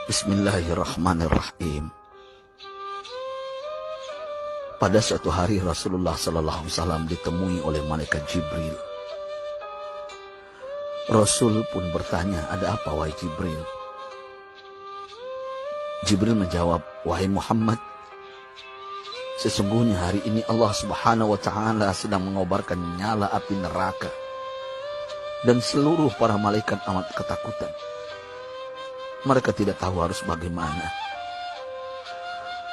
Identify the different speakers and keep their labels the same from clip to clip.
Speaker 1: Bismillahirrahmanirrahim. Pada suatu hari Rasulullah SAW ditemui oleh malaikat Jibril. Rasul pun bertanya, "Ada apa wahai Jibril?" Jibril menjawab, "Wahai Muhammad, sesungguhnya hari ini Allah Subhanahu wa Ta'ala sedang mengobarkan nyala api neraka, dan seluruh para malaikat amat ketakutan. Mereka tidak tahu harus bagaimana.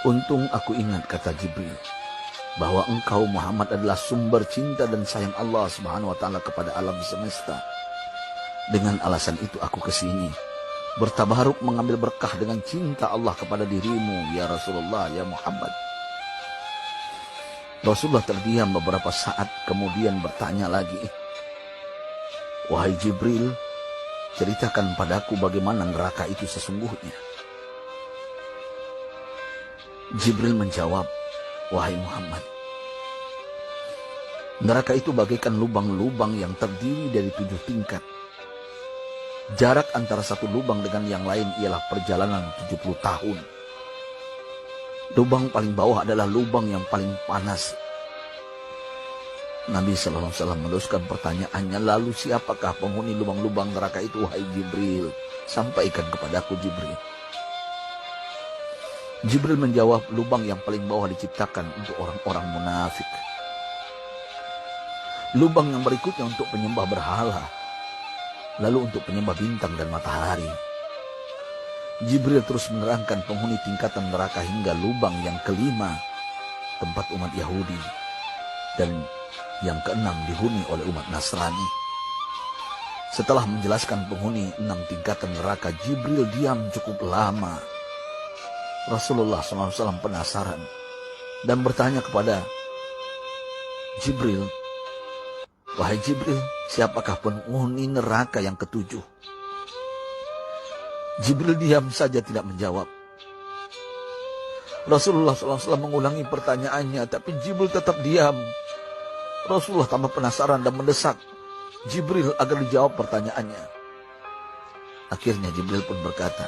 Speaker 1: Untung aku ingat," kata Jibril, "bahwa engkau Muhammad adalah sumber cinta dan sayang Allah Subhanahu wa Ta'ala kepada alam semesta. Dengan alasan itu aku kesini, bertabaruk mengambil berkah dengan cinta Allah kepada dirimu, ya Rasulullah, ya Muhammad." Rasulullah terdiam beberapa saat, kemudian bertanya lagi, "Wahai Jibril, ceritakan padaku bagaimana neraka itu sesungguhnya." Jibril menjawab, "Wahai Muhammad, neraka itu bagaikan lubang-lubang yang terdiri dari 7 tingkat. Jarak antara satu lubang dengan yang lain ialah perjalanan 70 tahun. Lubang paling bawah adalah lubang yang paling panas." Nabi SAW meneruskan pertanyaannya, "Lalu siapakah penghuni lubang-lubang neraka itu wahai Jibril? Sampaikan kepadaku Jibril." Jibril menjawab, "Lubang yang paling bawah diciptakan untuk orang-orang munafik. Lubang yang berikutnya untuk penyembah berhala. Lalu untuk penyembah bintang dan matahari." Jibril terus menerangkan penghuni tingkatan neraka hingga lubang yang kelima, tempat umat Yahudi, dan yang keenam dihuni oleh umat Nasrani. Setelah menjelaskan penghuni 6 tingkatan neraka, Jibril diam cukup lama. Rasulullah SAW penasaran dan bertanya kepada Jibril, "Wahai Jibril, siapakah penghuni neraka yang ketujuh?" Jibril diam saja tidak menjawab. Rasulullah SAW mengulangi pertanyaannya, tapi Jibril tetap diam. Rasulullah tambah penasaran dan mendesak Jibril agar dijawab pertanyaannya. Akhirnya Jibril pun berkata,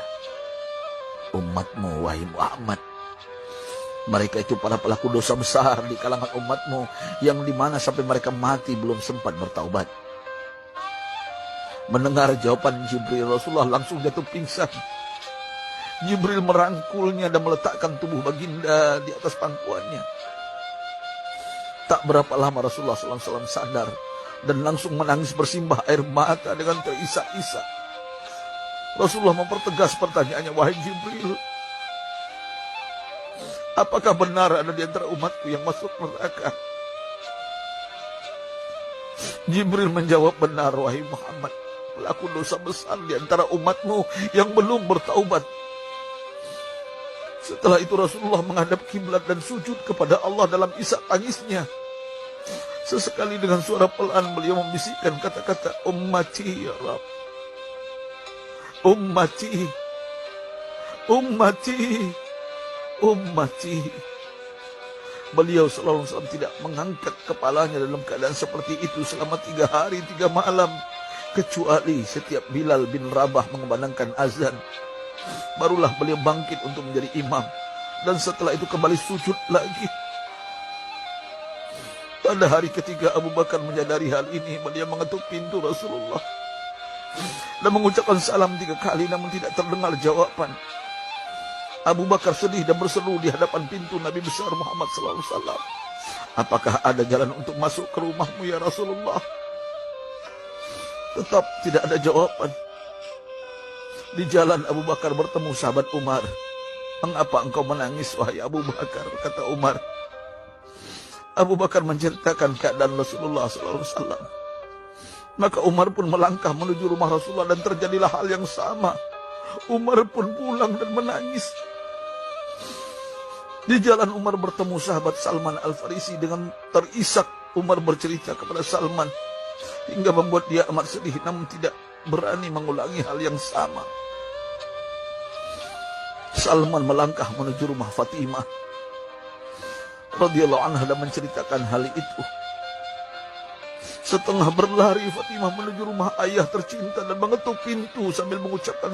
Speaker 1: "Umatmu wahai Muhammad, mereka itu para pelaku dosa besar di kalangan umatmu, yang dimana sampai mereka mati belum sempat bertaubat." Mendengar jawaban Jibril, Rasulullah langsung jatuh pingsan. Jibril merangkulnya dan meletakkan tubuh baginda di atas pangkuannya. Tak berapa lama Rasulullah SAW sadar dan langsung menangis bersimbah air mata dengan terisak-isak. Rasulullah mempertegas pertanyaannya, "Wahai Jibril, apakah benar ada di antara umatku yang masuk neraka?" Jibril menjawab, "Benar wahai Muhammad, pelaku dosa besar di antara umatmu yang belum bertaubat." Setelah itu Rasulullah menghadap kiblat dan sujud kepada Allah dalam isak tangisnya. Sesekali dengan suara pelan beliau membisikkan kata-kata, "Ummati ya Rabb, ummati, ummati, ummati." Beliau SAW tidak mengangkat kepalanya dalam keadaan seperti itu selama 3 hari 3 malam. Kecuali setiap Bilal bin Rabah mengumandangkan azan, barulah beliau bangkit untuk menjadi imam. Dan setelah itu kembali sujud lagi. Pada hari ketiga Abu Bakar menyadari hal ini, beliau mengetuk pintu Rasulullah dan mengucapkan salam 3 kali namun tidak terdengar jawaban. Abu Bakar sedih dan berseru di hadapan pintu Nabi besar Muhammad SAW, "Apakah ada jalan untuk masuk ke rumahmu ya Rasulullah?" Tetap tidak ada jawaban. Di jalan Abu Bakar bertemu sahabat Umar. "Mengapa engkau menangis wahai Abu Bakar?" kata Umar. Abu Bakar menceritakan keadaan Rasulullah SAW. Maka Umar pun melangkah menuju rumah Rasulullah dan terjadilah hal yang sama. Umar pun pulang dan menangis. Di jalan Umar bertemu sahabat Salman Al-Farisi. Dengan terisak Umar bercerita kepada Salman hingga membuat dia amat sedih, namun tidak berani mengulangi hal yang sama. Salman melangkah menuju rumah Fatimah radhiyallahu anha dan menceritakan hal itu. Setengah berlari Fatimah menuju rumah ayah tercinta dan mengetuk pintu sambil mengucapkan